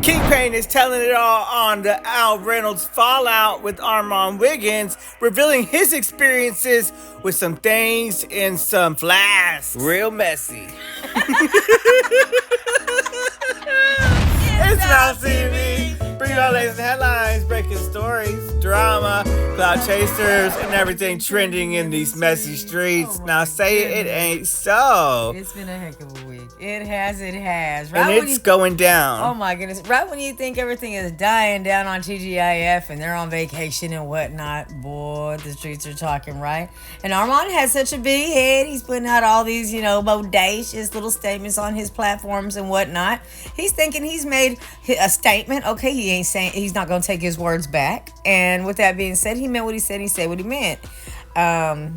Kingpin is telling it all on the Al Reynolds fallout with Armon Wiggins, revealing his experiences with some things in some flasks. Real messy. It's Mouse TV. Bring you all the latest headlines, breaking stories, drama, cloud chasers, and everything trending in these messy streets. Now say it ain't so. It's been a heck of a week. It has. Right, and it's going down. Oh my goodness. Right when you think everything is dying down on TGIF and they're on vacation and whatnot, boy, the streets are talking, right? And Armon has such a big head. He's putting out all these, bodacious little statements on his platforms and whatnot. He's thinking he's made a statement. Okay, he's not going to take his words back. And with that being said, he meant what he said. He said what he meant.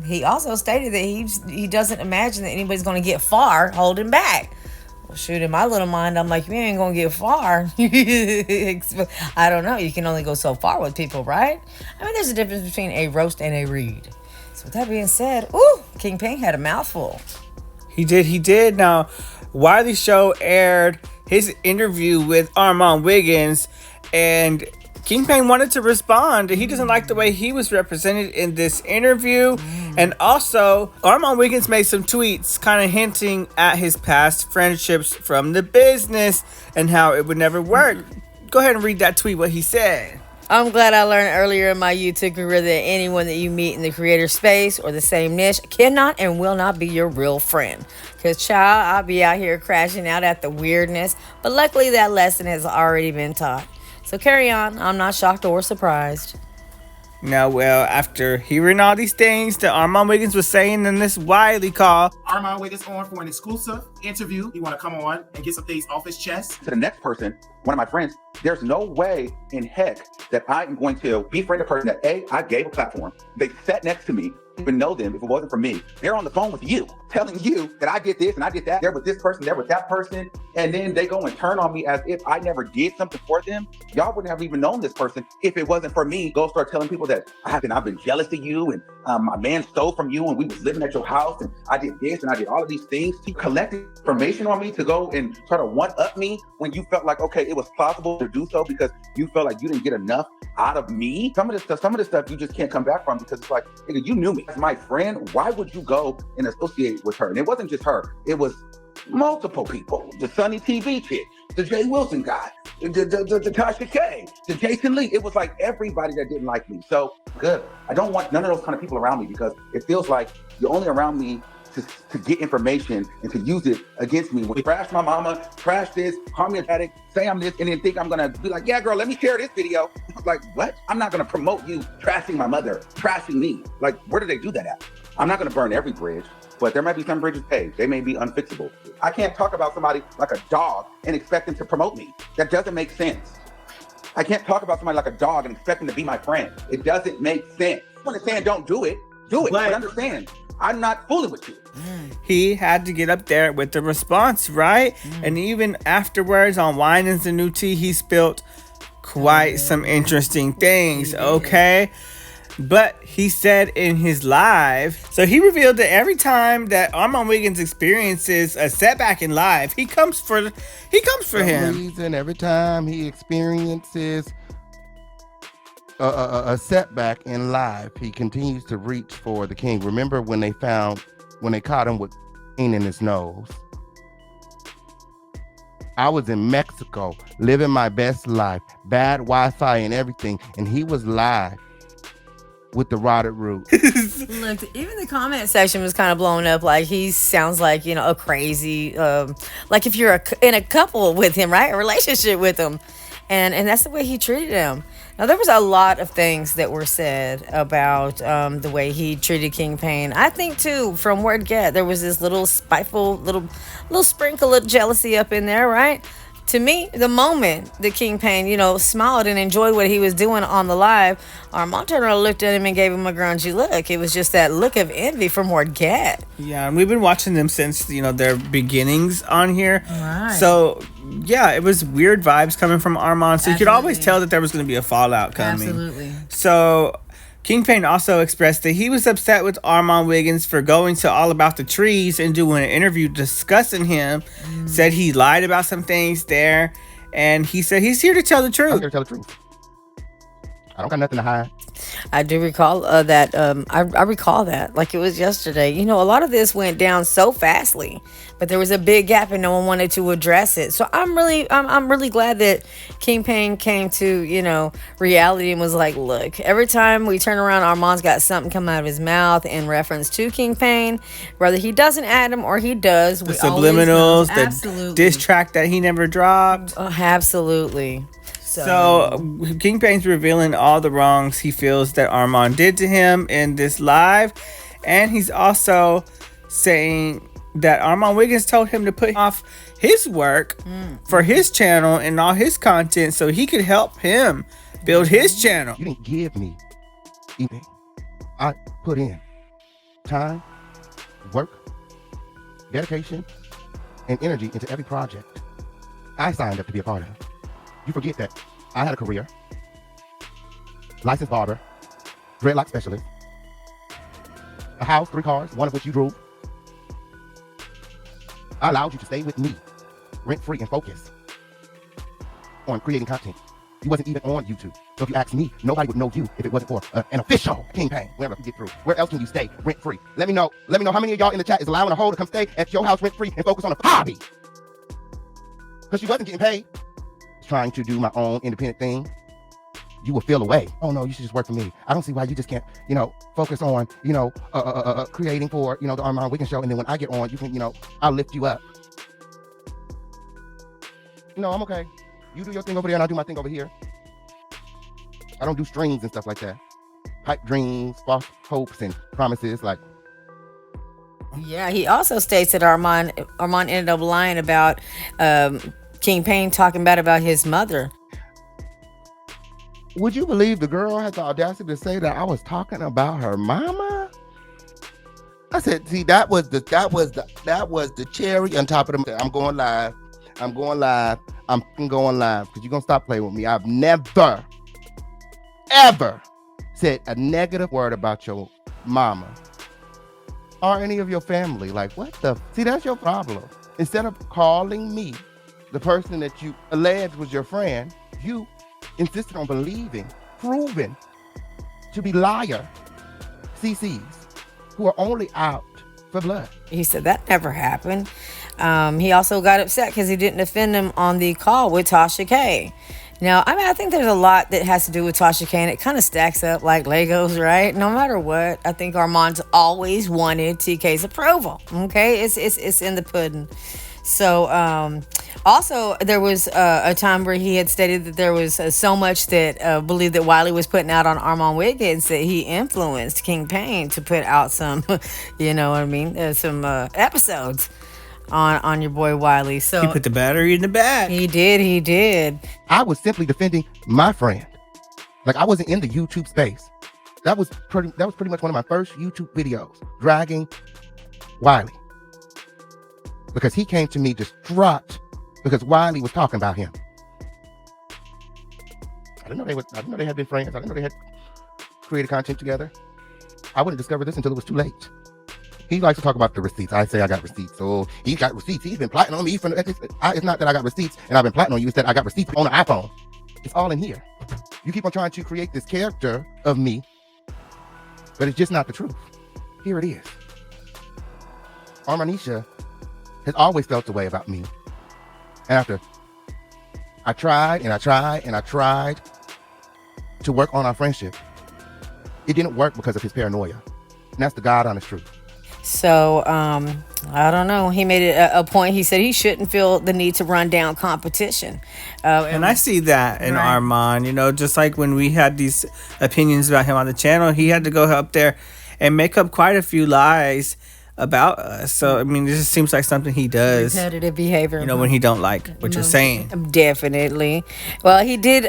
He also stated that he doesn't imagine that anybody's going to get far holding back. Well, shoot, in my little mind, I'm like, you ain't going to get far. I don't know. You can only go so far with people, right? I mean, there's a difference between a roast and a read. So with that being said, Kingpin had a mouthful. He did. Now, Wiley Show aired his interview with Armon Wiggins, and Kingpin wanted to respond. He doesn't like the way he was represented in this interview. And also, Armon Wiggins made some tweets kind of hinting at his past friendships from the business and how it would never work. Go ahead and read that tweet, what he said. I'm glad I learned earlier in my YouTube career that anyone that you meet in the creator space or the same niche cannot and will not be your real friend. Because, child, I'll be out here crashing out at the weirdness. But luckily, that lesson has already been taught. So carry on. I'm not shocked or surprised. Now, well, after hearing all these things that Armon Wiggins was saying in this Wiley call, Armon Wiggins on for an exclusive interview. He want to come on and get some things off his chest. To the next person, one of my friends, there's no way in heck that I am going to befriend a person that I gave a platform. They sat next to me. Even know them if it wasn't for me. They're on the phone with you, telling you that I did this and I did that. They're with this person, they're with that person. And then they go and turn on me as if I never did something for them. Y'all wouldn't have even known this person if it wasn't for me. Go start telling people that I've been jealous of you and my man stole from you and we was living at your house and I did this and I did all of these things. You collected information on me to go and try to one-up me when you felt like, okay, it was plausible to do so because you felt like you didn't get enough out of me. Some of the stuff you just can't come back from because it's like, nigga, you knew me as my friend. Why would you go and associate with her? And it wasn't just her. It was multiple people. The Sunny TV chick, the Jay Wilson guy, the Tasha K, the Jason Lee. It was like everybody that didn't like me. So good. I don't want none of those kind of people around me because it feels like you're only around me to get information and to use it against me. When you trash my mama, trash this, call me a addict, say I'm this, and then think I'm gonna be like, yeah, girl, let me share this video. I'm like, what? I'm not gonna promote you trashing my mother, trashing me. Like, where do they do that at? I'm not gonna burn every bridge, but there might be some bridges, hey, they may be unfixable. I can't talk about somebody like a dog and expect them to promote me. That doesn't make sense. I can't talk about somebody like a dog and expect them to be my friend. It doesn't make sense. When it's saying don't do it, but understand, I'm not fooling with you. He had to get up there with the response, right? And even afterwards on Wine is the New Tea, he spilled quite some interesting things, okay? But he said in his live, so he revealed that every time that Armon Wiggins experiences a setback in life, he comes for him. Reason, every time he experiences a setback in life, he continues to reach for the king. Remember when they caught him with pain in his nose? I was in Mexico living my best life, bad Wi-Fi and everything, and he was live with the rotted root. Look, even the comment section was kind of blown up. Like, he sounds like, a crazy, like if you're in a couple with him, right? A relationship with him. And that's the way he treated him. Now, there was a lot of things that were said about the way he treated Kingpin. I think, too, from word get, there was this little spiteful, little sprinkle of jealousy up in there, right? To me, the moment the Kingpin, smiled and enjoyed what he was doing on the live, Armon turned around, looked at him and gave him a grungy look. It was just that look of envy from word get. Yeah, and we've been watching them since, their beginnings on here. Right. So, yeah, it was weird vibes coming from Armon. So you could always tell that there was going to be a fallout coming. Absolutely. So Kingpin also expressed that he was upset with Armon Wiggins for going to All About the Trees and doing an interview discussing him. Said he lied about some things there. and he said he's here to tell the I'm truth. here to tell the truth. I don't got nothing to hide. I do recall that. I recall that like it was yesterday. You know, a lot of this went down so fastly, but there was a big gap and no one wanted to address it. So I'm really glad that King Payne came to reality and was like, look, every time we turn around, Armand's got something come out of his mouth in reference to King Payne, whether he doesn't add him or he does. The subliminals, the absolutely diss track that he never dropped. Oh, absolutely. So King Payne's revealing all the wrongs he feels that Armon did to him in this live. And he's also saying that Armon Wiggins told him to put off his work for his channel and all his content so he could help him build his channel. You didn't give me anything. I put in time, work, dedication, and energy into every project I signed up to be a part of. You forget that I had a career, licensed barber, dreadlock specialist, a house, 3 cars, one of which you drove. I allowed you to stay with me, rent-free and focused on creating content. You wasn't even on YouTube. So if you ask me, nobody would know you if it wasn't for an official King Payne. Wherever you get through. Where else can you stay rent-free? Let me know how many of y'all in the chat is allowing a hoe to come stay at your house rent-free and focus on a hobby. Because she wasn't getting paid. Trying to do my own independent thing, you will feel away. Oh no, you should just work for me. I don't see why you just can't, focus on, creating for, the Armon Wiggins show. And then when I get on, you can, I'll lift you up. No, I'm okay. You do your thing over there and I'll do my thing over here. I don't do strings and stuff like that. Pipe dreams, false hopes, and promises. Like, yeah, he also states that Armon ended up lying about King Payne talking bad about his mother. Would you believe the girl had the audacity to say that I was talking about her mama? I said, see, that was the cherry on top of the. I'm going live because you're gonna stop playing with me. I've never, ever said a negative word about your mama or any of your family. Like, what the? See, that's your problem. Instead of calling me the person that you alleged was your friend, you insisted on proven to be liar CCs who are only out for blood. He said that never happened. He also got upset because he didn't defend him on the call with Tasha K. Now, I think there's a lot that has to do with Tasha K, and it kind of stacks up like Legos, right? No matter what, I think Armand's always wanted TK's approval. Okay, it's in the pudding. So, also, there was a time where he had stated that there was so much that believed that Wiley was putting out on Armon Wiggins that he influenced King Payne to put out some, some episodes on your boy Wiley. So he put the battery in the bag. He did. I was simply defending my friend. Like, I wasn't in the YouTube space. That was pretty much one of my first YouTube videos, dragging Wiley. Because he came to me distraught because Wiley was talking about him. I didn't know they had been friends. I didn't know they had created content together. I wouldn't discover this until it was too late. He likes to talk about the receipts. I say I got receipts. So he got receipts. He's been plotting on me from it's not that I got receipts and I've been plotting on you. It's that I got receipts on the iPhone. It's all in here. You keep on trying to create this character of me, but it's just not the truth. Here it is. Armonisha has always felt the way about me. And after I tried to work on our friendship, it didn't work because of his paranoia. And that's the God honest truth. So, I don't know. He made it a point. He said he shouldn't feel the need to run down competition. And I see that in Armon, just like when we had these opinions about him on the channel, he had to go up there and make up quite a few lies about us. So it just seems like something he does. Repetitive behavior. When he don't like what you're saying. Definitely. Well, he did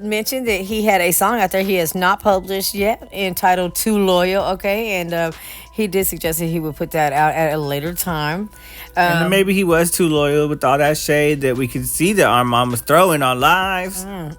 mention that he had a song out there he has not published yet entitled Too Loyal. Okay, and He did suggest that he would put that out at a later time. And then maybe he was too loyal with all that shade that we could see that Armon was throwing on lives. And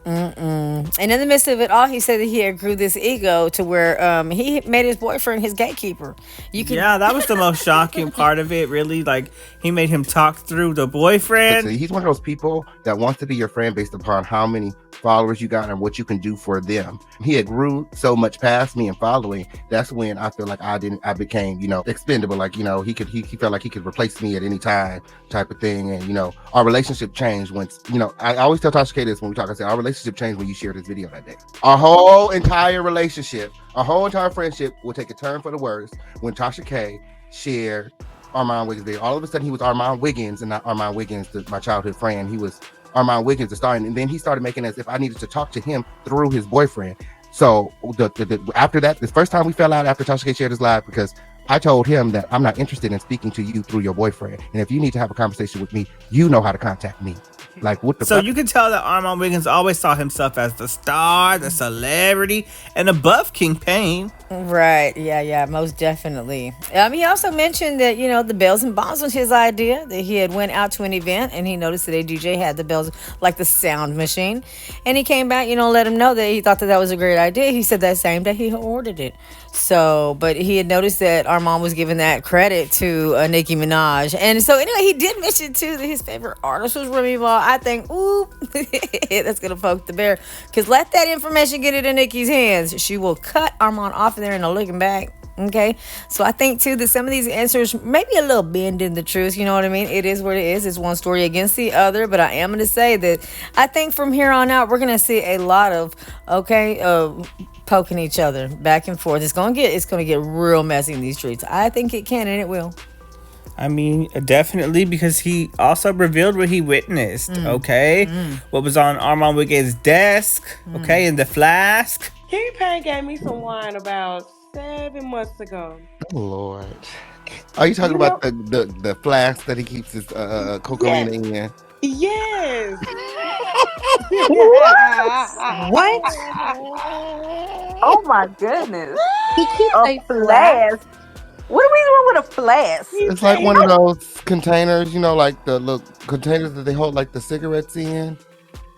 in the midst of it all, he said that he had grew this ego to where he made his boyfriend his gatekeeper. Yeah, that was the most shocking part of it, really. Like, he made him talk through the boyfriend. He's one of those people that wants to be your friend based upon how many followers you got and what you can do for them. He had grew so much past me and following. That's when I feel like I became, expendable. Like, he felt like he could replace me at any time, type of thing. And, our relationship changed once, I always tell Tasha K this when we talk. I say our relationship changed when you shared this video that day. Our whole entire relationship, our whole entire friendship will take a turn for the worse when Tasha K shared Armon Wiggins video. All of a sudden he was Armon Wiggins and not Armon Wiggins, my childhood friend. He was Armon Wiggins, the star, and then he started making as if I needed to talk to him through his boyfriend. So after that, the first time we fell out after Tasha K shared his live, because I told him that I'm not interested in speaking to you through your boyfriend, and if you need to have a conversation with me, you know how to contact me. Like, what the So fuck? you can tell that Armon Wiggins always saw himself as the star, the celebrity, and above King Payne. Right. Yeah, most definitely. He also mentioned that, the bells and bombs was his idea, that he had went out to an event and he noticed that a DJ had the bells, like the sound machine. And he came back, let him know that he thought that was a great idea. He said that same day he ordered it. So, but he had noticed that Armon was giving that credit to Nicki Minaj. And so anyway, he did mention too that his favorite artist was Remy Ma. I think, ooh, that's going to poke the bear. Because let that information get into Nicki's hands. She will cut Armon off there and no looking back. Okay, so I think too that some of these answers may be a little bend in the truth. You know what I mean? It is what it is. It's one story against the other. But I am going to say that I think from here on out we're going to see a lot of poking each other back and forth. It's going to get real messy in these streets. I think it can and it will. I mean, definitely, because he also revealed what he witnessed. Okay, what was on Armon Wiggins' desk. Okay, in the flask. King Payne gave me some wine about 7 months ago. Oh, Lord. Are you talking about the flask that he keeps his cocaine in? Yes. What? Oh my goodness. He keeps a flask. What are we doing with a flask? It's like one of those containers, like the little containers that they hold like the cigarettes in.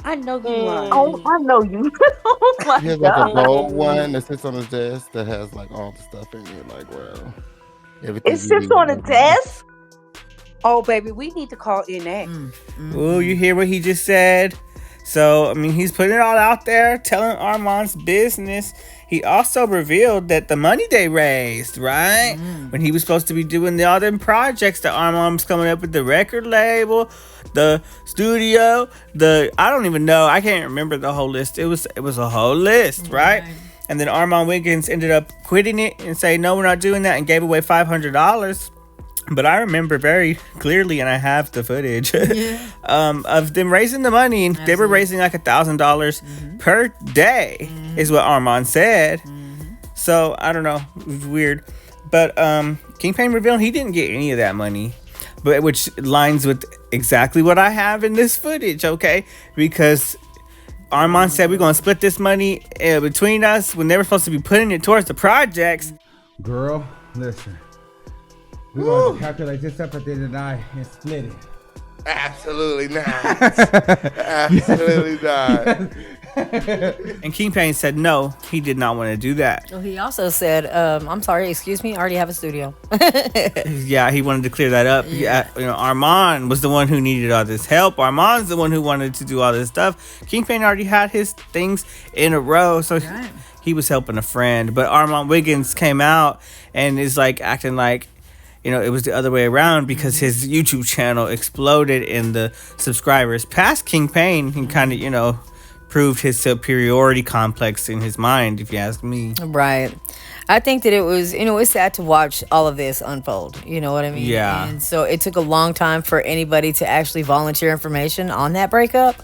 I know you are. Oh, I know you. Oh my He has God. like a gold one that sits on his desk that has like all the stuff in it. Like, well, everything. It sits on a desk? Oh, baby, we need to call in that. Ooh, you hear what he just said? So, I mean, he's putting it all out there, telling Armon's business. He also revealed that the money they raised, right? When he was supposed to be doing all them projects that Armon was coming up with, the record label, the studio, I don't even know. I can't remember the whole list. It was a whole list, right? And then Armon Wiggins ended up quitting it and saying, no, we're not doing that, and gave away $500. But I remember very clearly, and I have the footage of them raising the money, and they were raising like $1,000 per day, is what Armon said. So I don't know, it was weird. But King Payne revealed he didn't get any of that money, but which lines with exactly what I have in this footage, okay? Because Armon said we're gonna split this money between us when they were supposed to be putting it towards the projects. Girl, listen. We're going to calculate this up at the end of the night and split it. Absolutely not. Absolutely not. And King Payne said no, he did not want to do that. Well, he also said, I'm sorry, excuse me, I already have a studio. Yeah, he wanted to clear that up. Yeah, Armon was the one who needed all this help. Armon's the one who wanted to do all this stuff. King Payne already had his things in a row, so he was helping a friend. But Armon Wiggins came out and is like acting like, it was the other way around, because his YouTube channel exploded in the subscribers past King Payne, and kind of, proved his superiority complex in his mind, if you ask me. Right. I think that it was, it's sad to watch all of this unfold. You know what I mean? Yeah. And so it took a long time for anybody to actually volunteer information on that breakup.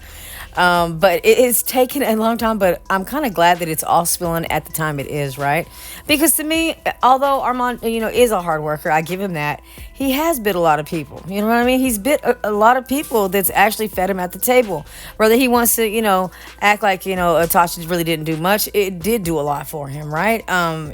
But it has taken a long time, but I'm kind of glad that it's all spilling at the time it is, right? Because to me, although Armon, is a hard worker, I give him that. he has bit a lot of people. You know what I mean? He's bit a lot of people that's actually fed him at the table. Whether he wants to, act like, Tasha really didn't do much, it did do a lot for him, right?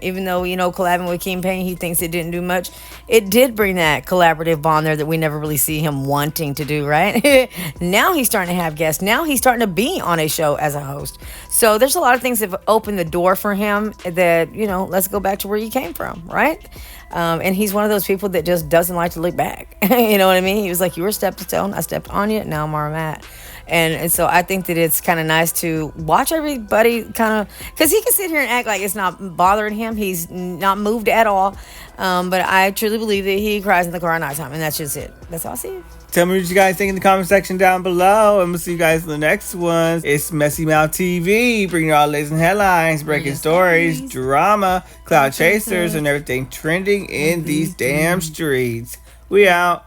Even though, collabing with King Payne, he thinks it didn't do much. It did bring that collaborative bond there that we never really see him wanting to do, right? Now he's starting to have guests. Now he's starting to be on a show as a host. So there's a lot of things that have opened the door for him that, let's go back to where you came from, right? And he's one of those people that just doesn't like to look back. You know what I mean? He was like, you were a stepstone, I stepped on you, now I'm where I'm at. And so I think that it's kind of nice to watch everybody kind of, because he can sit here and act like it's not bothering him. He's not moved at all. But I truly believe that he cries in the car at nighttime, and that's just it. That's all I see. Tell me what you guys think in the comment section down below, and we'll see you guys in the next one. It's Messy Mouth TV, bringing you all the latest headlines, breaking stories, drama, cloud chasers, and everything trending in these damn streets. We out.